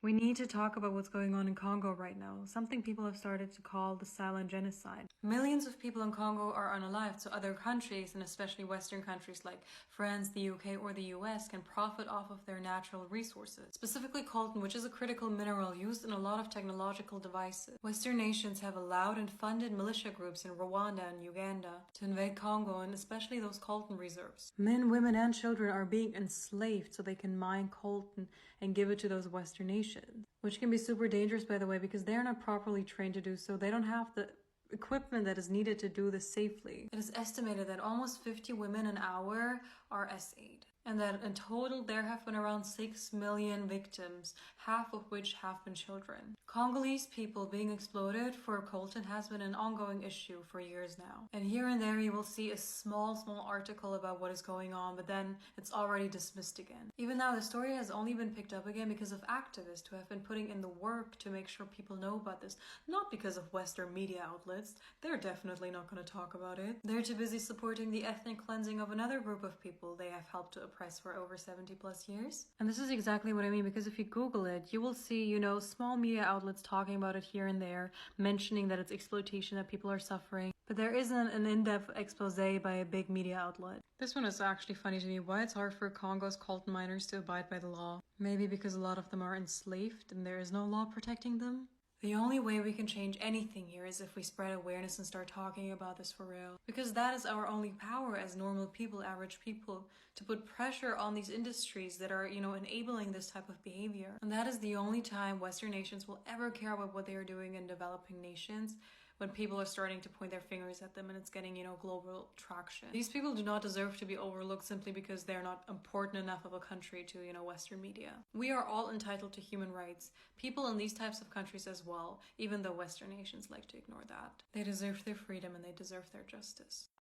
We need to talk about what's going on in Congo right now, something people have started to call the silent genocide. Millions of people in Congo are unalived, so other countries, and especially Western countries like France, the UK, or the US, can profit off of their natural resources. Specifically coltan, which is a critical mineral used in a lot of technological devices. Western nations have allowed and funded militia groups in Rwanda and Uganda to invade Congo, and especially those coltan reserves. Men, women, and children are being enslaved so they can mine coltan and give it to those Western nations. Which can be super dangerous, by the way, because they're not properly trained to do so. They don't have the equipment that is needed to do this safely. It is estimated that almost 50 women an hour are SA'd. And that in total there have been around 6 million victims, half of which have been children. Congolese people being exploited for coltan has been an ongoing issue for years now. And here and there you will see a small article about what is going on, but then it's already dismissed again. Even now the story has only been picked up again because of activists who have been putting in the work to make sure people know about this, not because of Western media outlets. They're definitely not going to talk about it. They're too busy supporting the ethnic cleansing of another group of people they have helped to oppress for over 70 plus years. And this is exactly what I mean, because if you Google it, you will see, small media outlets talking about it here and there, mentioning that it's exploitation, that people are suffering. But there isn't an in-depth expose by a big media outlet. This one is actually funny to me, why it's hard for Congo's coltan miners to abide by the law. Maybe because a lot of them are enslaved and there is no law protecting them? The only way we can change anything here is if we spread awareness and start talking about this for real. Because that is our only power as normal people, average people, to put pressure on these industries that are, enabling this type of behavior. And that is the only time Western nations will ever care about what they are doing in developing nations, when people are starting to point their fingers at them and it's getting, global traction. These people do not deserve to be overlooked simply because they're not important enough of a country to, Western media. We are all entitled to human rights. People in these types of countries as well, even though Western nations like to ignore that. They deserve their freedom and they deserve their justice.